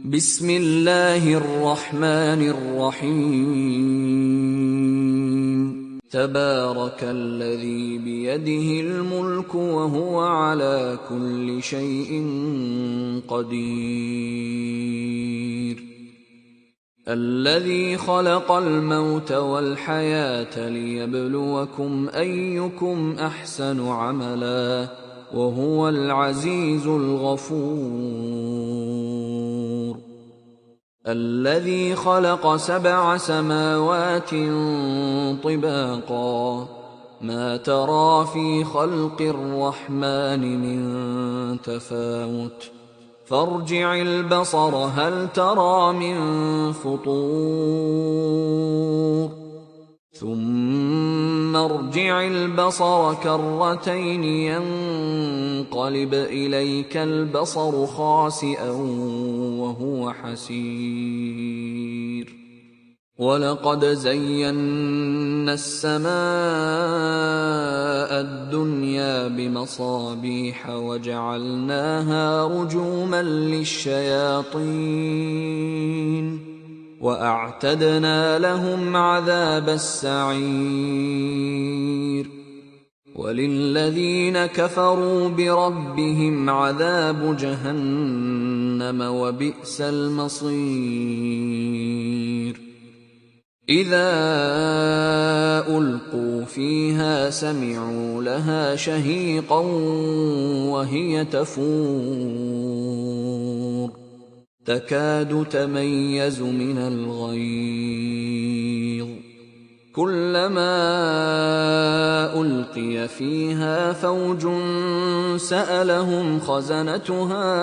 بسم الله الرحمن الرحيم تبارك الذي بيده الملك وهو على كل شيء قدير الذي خلق الموت والحياة ليبلوكم أيكم أحسن عملا وهو العزيز الغفور الذي خلق 7 سماوات طباقا ما ترى في خلق الرحمن من تفاوت فارجع البصر هل ترى من فطور ثم ارجع البصر كرتين ينقلب إليك البصر خاسئا وهو حسير ولقد زينا السماء الدنيا بمصابيح وجعلناها رجوما للشياطين وأعتدنا لهم عذاب السعير وللذين كفروا بربهم عذاب جهنم وبئس المصير إذا ألقوا فيها سمعوا لها شهيقا وهي تفور تكاد تميز من الغيظ كلما ألقي فيها فوج سألهم خزنتها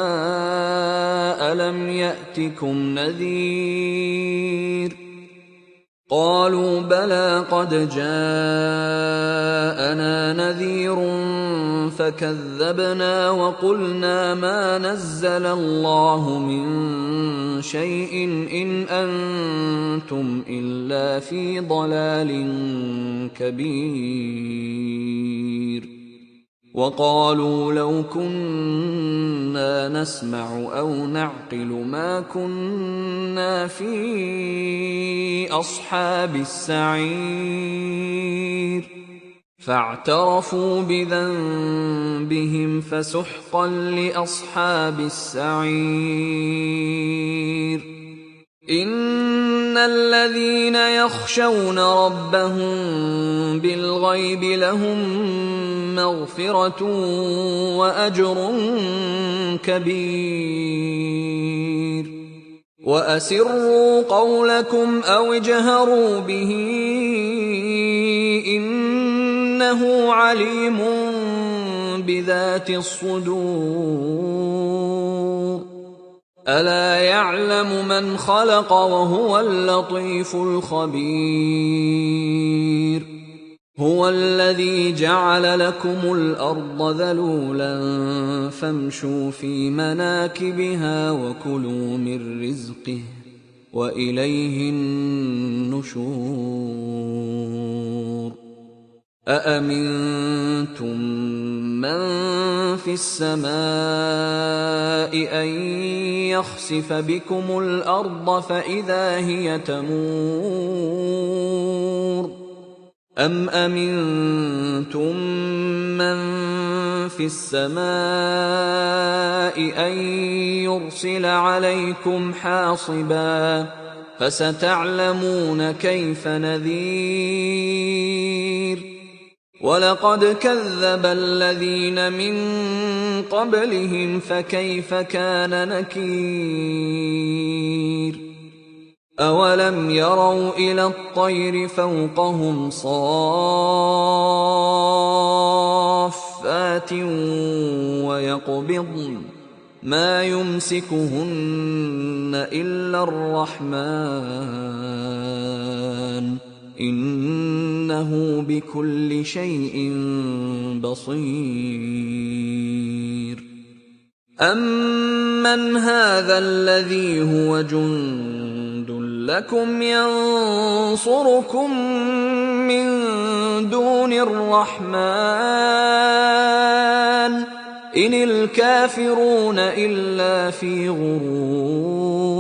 ألم يأتكم نذير قالوا بلى قد جاءنا نذير فكذبنا وقلنا ما نزل الله من شيء إن أنتم إلا في ضلال كبير وقالوا لو كنا نسمع أو نعقل ما كنا في أصحاب السعير فاعترفوا بذنبهم فسحقا لأصحاب السعير إن الذين يخشون ربهم بالغيب لهم مغفرة وأجر كبير وأسروا قولكم أو اجهروا به إنه عليم بذات الصدور ألا يعلم من خلق وهو اللطيف الخبير هو الذي جعل لكم الأرض ذلولا فامشوا في مناكبها وكلوا من رزقه وإليه النشور أأمنتم من في السماء أن يخسف بكم الأرض فإذا هي تمور أم أمنتم من في السماء أن يرسل عليكم حاصبا فستعلمون كيف نذير ولقد كذب الذين من قبلهم فكيف كان نكير أولم يروا إلى الطير فوقهم صافات ويقبضن ما يمسكهن إلا الرحمن إنه بكل شيء بصير أمن هذا الذي هو جند لكم ينصركم من دون الرحمن إن الكافرون إلا في غرور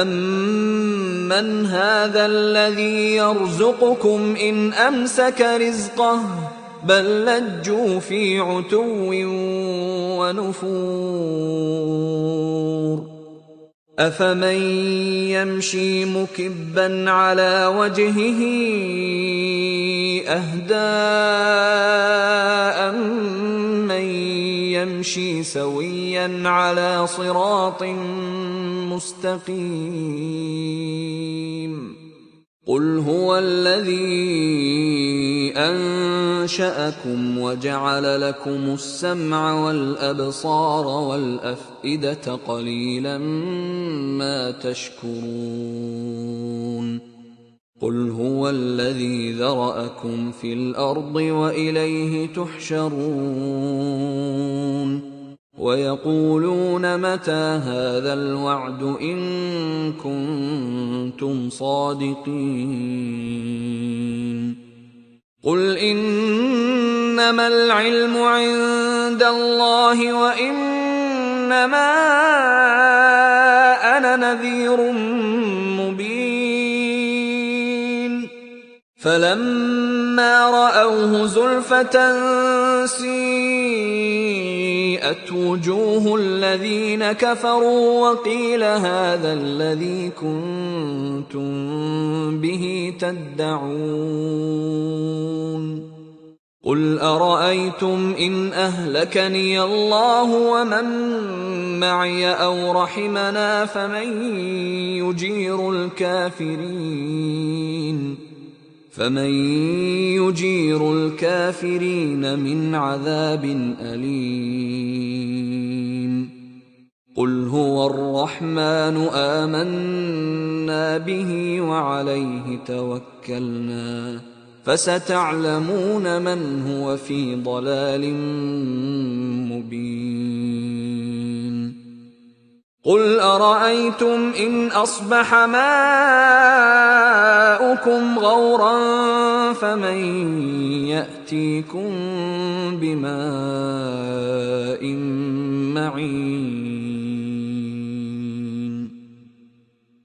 أَمَّنْ هَٰذَا الَّذِي يَرْزُقُكُمْ إِنْ أَمْسَكَ رِزْقَهُ بَل لَّجُّوا فِي عُتُوٍّ وَنُفُورٍ أَفَمَن يَمْشِي مُكِبًّا عَلَىٰ وَجْهِهِ أَهْدَىٰ أَمَّن يَمْشِي سَوِيًّا عَلَىٰ صِرَاطٍ مُّسْتَقِيمٍ قُلْ هُوَ الَّذِي أَنشَأَكُمْ وَجَعَلَ لَكُمُ السَّمْعَ وَالْأَبْصَارَ وَالْأَفْئِدَةَ قَلِيلًا مَّا تَشْكُرُونَ قُلْ هُوَ الَّذِي ذَرَأَكُمْ فِي الْأَرْضِ وَإِلَيْهِ تُحْشَرُونَ وَيَقُولُونَ مَتَىٰ هَٰذَا الْوَعْدُ إِن كُنتُمْ صَادِقِينَ قُلْ إِنَّمَا الْعِلْمُ عِندَ اللَّهِ وَإِنَّمَا أَنَا نَذِيرٌ مُّبِينٌ فَلَمَّا رَأَوْهُ زُلْفَةً سِيئَتْ وُجُوهُ الَّذِينَ كَفَرُوا وَقِيلَ هَٰذَا الَّذِي كُنتُم بِهِ تَدَّعُونَ قُلْ أَرَأَيْتُمْ إِنْ أَهْلَكَنِيَ اللَّهُ وَمَن مَّعِيَ أَوْ رَحِمَنَا فمن يجير الكافرين من عذاب أليم قل هو الرحمن آمنا به وعليه توكلنا فستعلمون من هو في ضلال مبين قل أرأيتم إن أصبح ماؤكم غورا فمن يأتيكم بماء معين